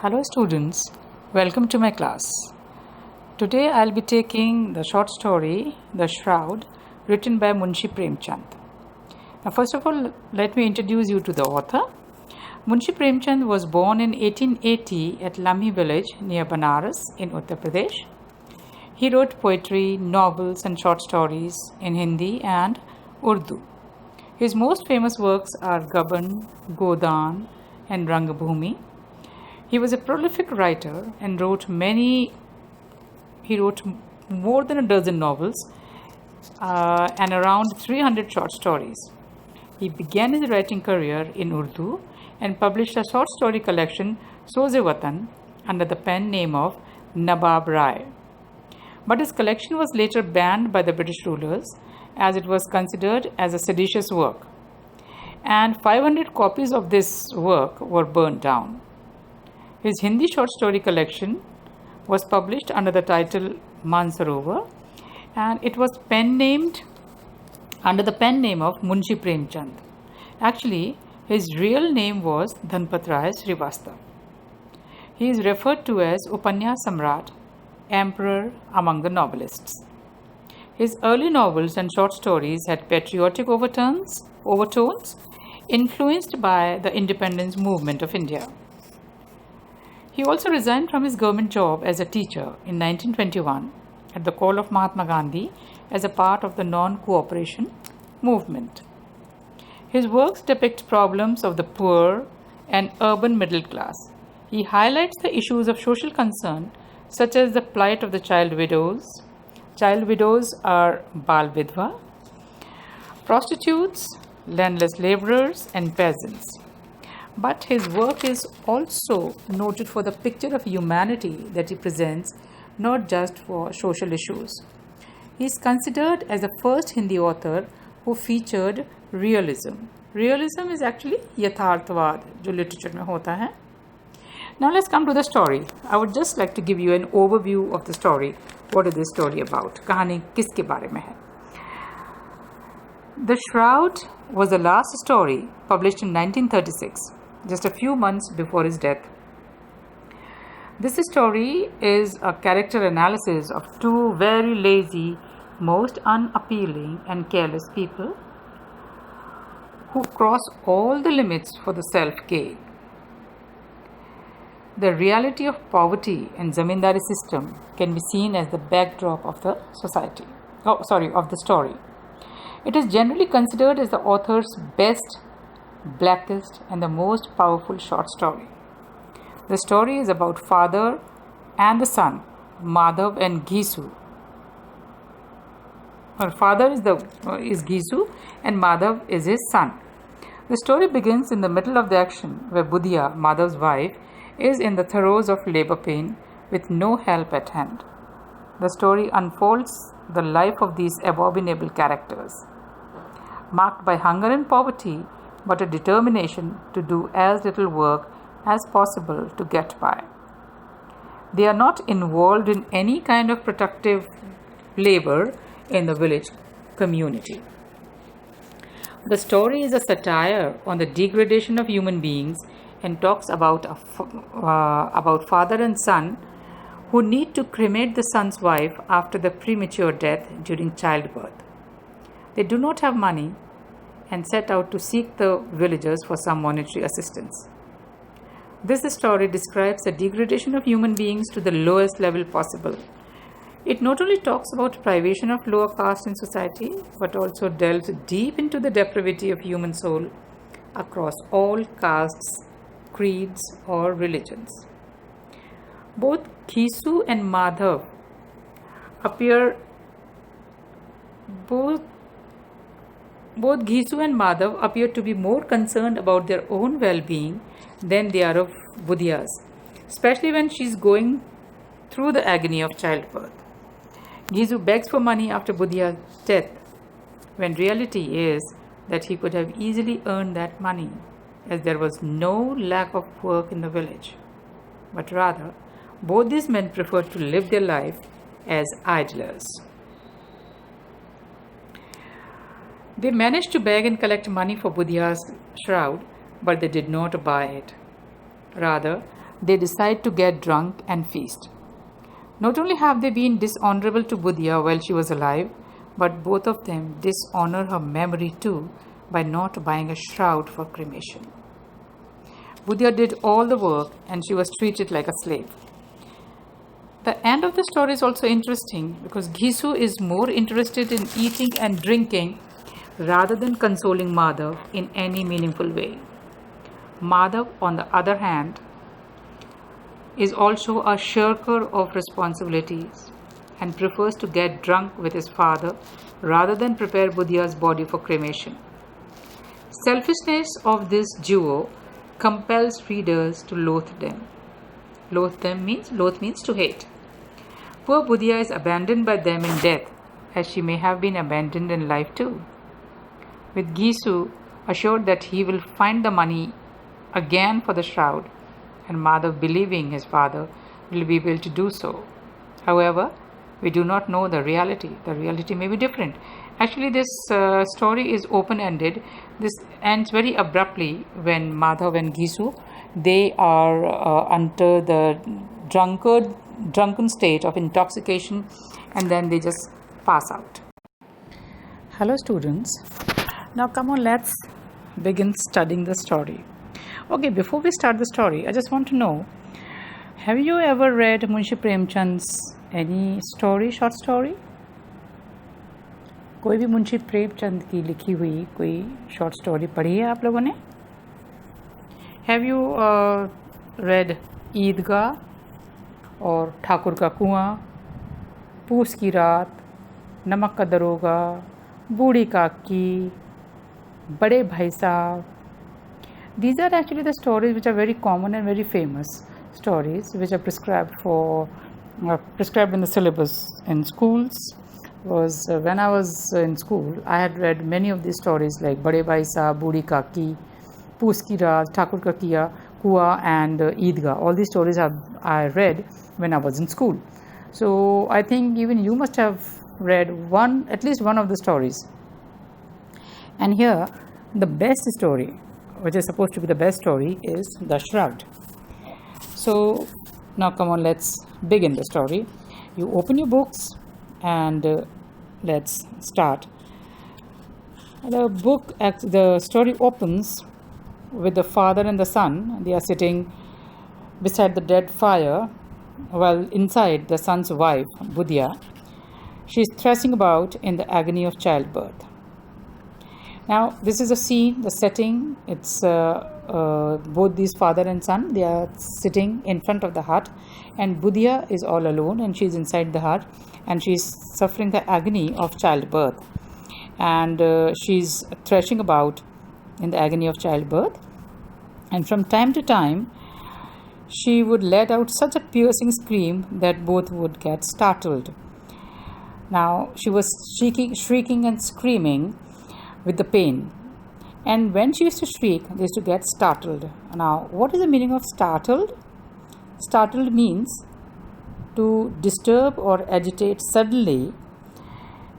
Hello students, welcome to my class. Today I'll be taking the short story The Shroud, written by Munshi Premchand. Now first of all, let me introduce you to the author. Munshi Premchand was born in 1880 at Lamhi village near Banaras in Uttar Pradesh. He wrote poetry, novels and short stories in Hindi and Urdu. His most famous works are Gaban, Godan and Rangbhumi. He was a prolific writer and wrote more than a dozen novels and around 300 short stories. He began his writing career in Urdu and published a short story collection, Soze-Watan, under the pen name of Nabab Rai. But his collection was later banned by the British rulers as it was considered as a seditious work, and 500 copies of this work were burned down. His Hindi short story collection was published under the title Mansarovar, and it was under the pen name of Munshi Premchand. Actually, his real name was Dhanpat Rai Srivastava. He is referred to as Upanyas Samrat, emperor among the novelists. His early novels and short stories had patriotic overtones influenced by the independence movement of India. He also resigned from his government job as a teacher in 1921 at the call of Mahatma Gandhi as a part of the non-cooperation movement. His works depict problems of the poor and urban middle class. He highlights the issues of social concern such as the plight of the child widows. Child widows are Bal Vidva, prostitutes, landless laborers and peasants. But his work is also noted for the picture of humanity that he presents, not just for social issues. He is considered as the first Hindi author who featured realism. Realism is actually yatharthvad, जो literature में होता है. Now let's come to the story. I would just like to give you an overview of the story. What is this story about? कहानी किसके बारे में है? The Shroud was the last story published in 1936. Just a few months before his death. This story is a character analysis of two very lazy, most unappealing and careless people who cross all the limits for the self-gain. The reality of poverty and zamindari system can be seen as the backdrop of the of the story. It is generally considered as the author's best, blackest and the most powerful short story. The story is about father and the son, Madhav and Ghisu. Her father is Ghisu and Madhav is his son. The story begins in the middle of the action where Budhiya, Madhav's wife, is in the throes of labor pain with no help at hand. The story unfolds the life of these abominable characters, marked by hunger and poverty, but a determination to do as little work as possible to get by. They are not involved in any kind of productive labor in the village community. The story is a satire on the degradation of human beings and talks about father and son who need to cremate the son's wife after the premature death during childbirth. They do not have money and set out to seek the villagers for some monetary assistance. This story describes the degradation of human beings to the lowest level possible. It not only talks about privation of lower caste in society, but also delves deep into the depravity of human soul across all castes, creeds, or religions. Both Ghisu and Madhav appear to be more concerned about their own well-being than they are of Budhiya's, especially when she is going through the agony of childbirth. Ghisu begs for money after Budhiya's death, when reality is that he could have easily earned that money, as there was no lack of work in the village. But rather, both these men preferred to live their life as idlers. They managed to beg and collect money for Budhiya's shroud, but they did not buy it. Rather, they decide to get drunk and feast. Not only have they been dishonorable to Budya while she was alive, but both of them dishonor her memory too by not buying a shroud for cremation. Budya did all the work and she was treated like a slave. The end of the story is also interesting because Ghisu is more interested in eating and drinking rather than consoling Madhav in any meaningful way. Madhav, on the other hand, is also a shirker of responsibilities and prefers to get drunk with his father rather than prepare Budya's body for cremation. Selfishness of this duo compels readers to loathe them. Loathe means to hate. Poor Budya is abandoned by them in death, as she may have been abandoned in life too. With Ghisu assured that he will find the money again for the shroud, and Madhav believing his father will be able to do so. However, we do not know the reality. The reality may be different. Actually, this story is open-ended. This ends very abruptly when Madhav and Ghisu, they are under the drunken state of intoxication, and then they just pass out. Hello students. Now come on, let's begin studying the story. Okay, before we start the story, I just want to know, have you ever read Munshi Premchand's any story, short story? कोई भी मुंशी प्रेमचंद की लिखी हुई कोई short story पढ़ी है आप लोगों ने? हैव यू रेड ईदगाह और ठाकुर का कुआं, पूस की रात, नमक का दरोगा, बूढ़ी काकी, बड़े भाई साहब? These are actually the stories which are very common and very famous stories which are prescribed in the syllabus in schools. Was when I was in school, I had read many of these stories like Bade Bhai Sahab, Budi Kaki, Poos Ki Raat, Thakur Ka Kua, and Eidgah. All these stories I read when I was in school. So I think even you must have read at least one of the stories. And here, the best story, which is supposed to be the best story, is The Shroud. So now come on, let's begin the story. You open your books and let's start. The story opens with the father and the son. They are sitting beside the dead fire, while inside the son's wife, Budya, she is thrashing about in the agony of childbirth. Now, this is a scene, the setting. It's both these father and son. They are sitting in front of the hut, and Budya is all alone, and she is inside the hut, and she is suffering the agony of childbirth, and she's thrashing about in the agony of childbirth, and from time to time she would let out such a piercing scream that both would get startled. Now she was shrieking and screaming with the pain, and when she used to shriek, they used to get startled. Now, what is the meaning of startled? Startled means to disturb or agitate suddenly,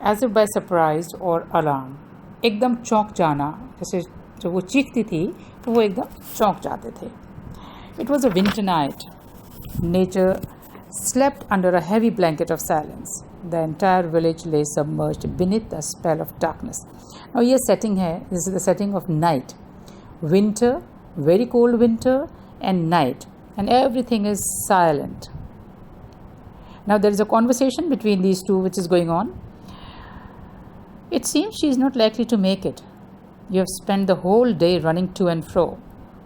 as if by surprise or alarm. एकदम चौंक जाना, जैसे जब वो चीखती थी तो वो एकदम चौंक जाते थे. It was a winter night. Nature slept under a heavy blanket of silence. The entire village lay submerged beneath the spell of darkness. Now ये setting है, this is the setting of night. Winter, very cold winter, and night, and everything is silent. Now there is a conversation between these two which is going on. It seems she is not likely to make it. You have spent the whole day running to and fro.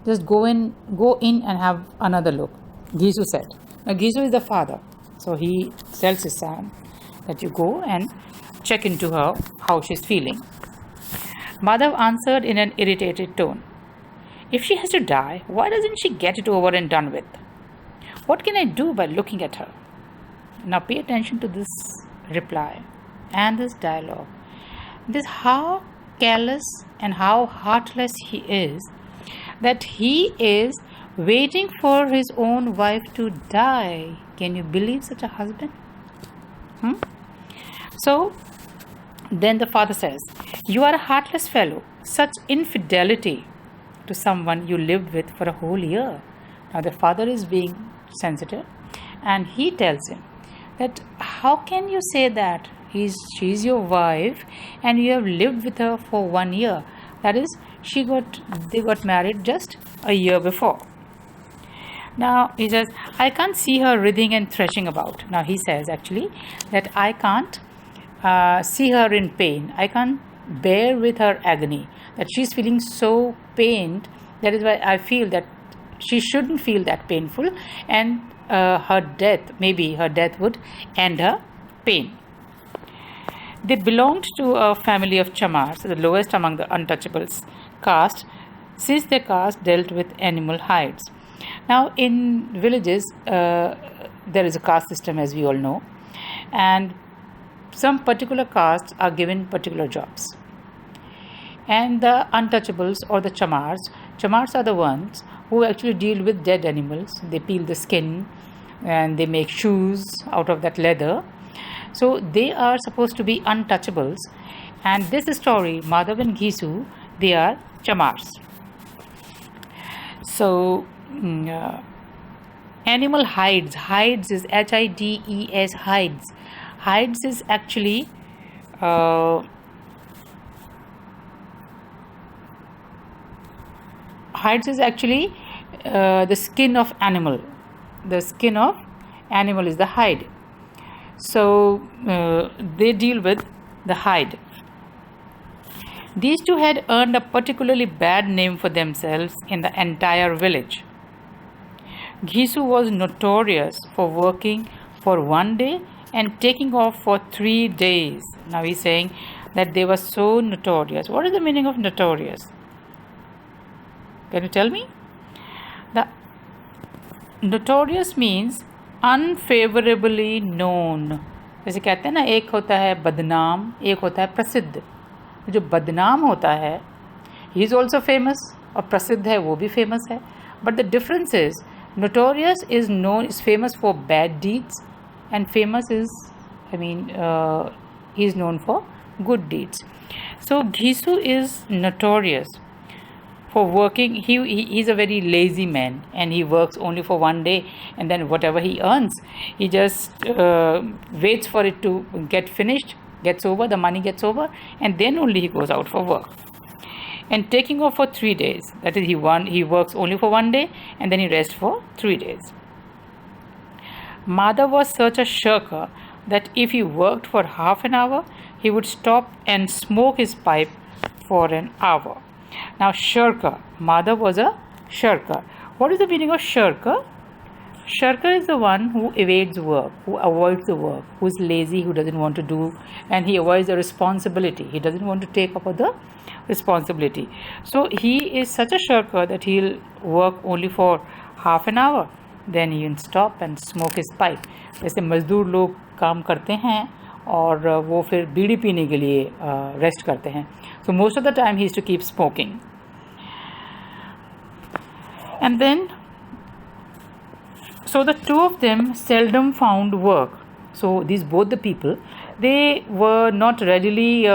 Just go in and have another look, Ghisu said. Now Ghisu is the father, so he tells his son that you go and check into her, how she's feeling. Madhav answered in an irritated tone. If she has to die, why doesn't she get it over and done with? What can I do by looking at her? Now pay attention to this reply and this dialogue. This how callous and how heartless he is, that he is waiting for his own wife to die. Can you believe such a husband? So then the father says, you are a heartless fellow. Such infidelity to someone you lived with for a whole year. Now the father is being sensitive, and he tells him that how can you say that? She's your wife, and you have lived with her for 1 year. That is, they got married just a year before. Now he says, I can't see her writhing and threshing about. Now he says actually that I can't see her in pain. I can't bear with her agony. That she's feeling so pained. That is why I feel that she shouldn't feel that painful, and maybe her death would end her pain. They belonged to a family of Chamars, the lowest among the untouchables caste, since their caste dealt with animal hides. Now in villages, there is a caste system, as we all know, and some particular castes are given particular jobs. And the untouchables, or the Chamars are the ones who actually deal with dead animals. They peel the skin and they make shoes out of that leather. So they are supposed to be untouchables. And this story, Madhav and Ghisu, they are Chamars. So animal hides is Hides. Hides is actually the skin of animal. The skin of animal is the hide. So they deal with the hide. These two had earned a particularly bad name for themselves in the entire village. Ghisu was notorious for working for 1 day and taking off for 3 days. Now he's saying that they were so notorious. What is the meaning of notorious? Can you tell me? The notorious means unfavorably known. जैसे कहते हैं ना, एक होता है बदनाम, एक होता है प्रसिद्ध. जो बदनाम होता है, he is also famous, और प्रसिद्ध है वो भी famous है. But the difference is, notorious is famous for bad deeds, and famous is, he is known for good deeds. So Ghisu is notorious for working. He's a very lazy man, and he works only for 1 day, and then whatever he earns, he just waits for it to get finished, gets over, the money gets over, and then only he goes out for work. And taking off for 3 days, that is, he works only for 1 day, and then he rests for 3 days. Madhav was such a shirker that if he worked for half an hour, he would stop and smoke his pipe for an hour. Now shirker, Madhav was a shirker. What is the meaning of shirker? Shirker is the one who evades work, who avoids the work, who is lazy, who doesn't want to do, and he avoids the responsibility. He doesn't want to take up the responsibility. So he is such a shirker that he'll work only for half an hour, then he will stop and smoke his pipe. जैसे मजदूर लोग काम करते हैं और वो फिर बीड़ी पीने के लिए रेस्ट करते हैं. So most of the time he used to keep smoking. And then, so the two of them seldom found work. So these both the people, they were not readily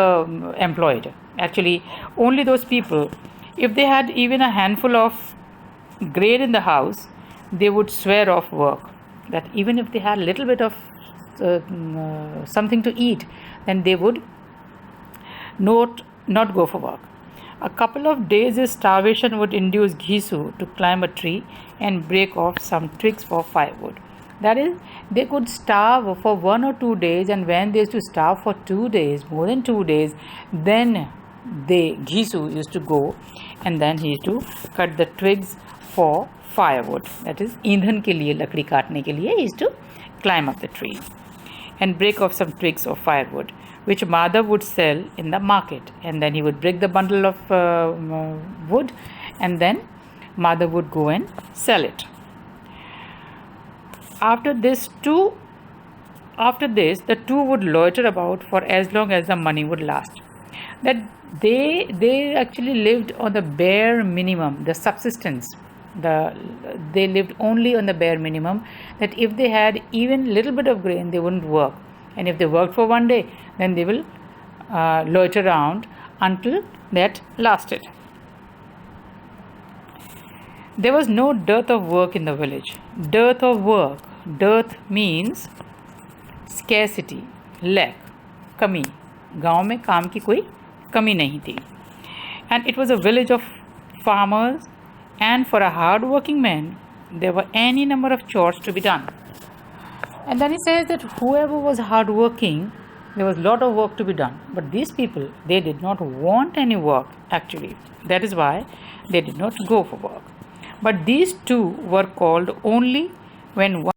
employed. Actually, only those people, if they had even a handful of grain in the house, they would swear off work. That even if they had a little bit of something to eat, then they would not go for work. A couple of days' starvation would induce Ghisu to climb a tree and break off some twigs for firewood. That is, they could starve for 1 or 2 days, and when they used to starve for 2 days, more than 2 days, then Ghisu used to go and then he used to cut the twigs for firewood. That is, ईंधन के लिए, लकड़ी काटने के लिए, he used to climb up the tree and break off some twigs of firewood, which Madhav would sell in the market. And then he would break the bundle of wood, and then Madhav would go and sell it. After this, the two would loiter about for as long as the money would last. That they actually lived on the bare minimum, the subsistence. They lived only on the bare minimum, that if they had even little bit of grain, they wouldn't work, and if they worked for 1 day, then they will loiter around until that lasted. There was no dearth of work in the village. Dearth of work. Dearth means scarcity, lack, कमी. गांव में काम की कोई कमी नहीं थी. And it was a village of farmers, and for a hard-working man, there were any number of chores to be done. And then he says that whoever was hard-working, there was a lot of work to be done. But these people, they did not want any work actually. That is why they did not go for work. But these two were called only when one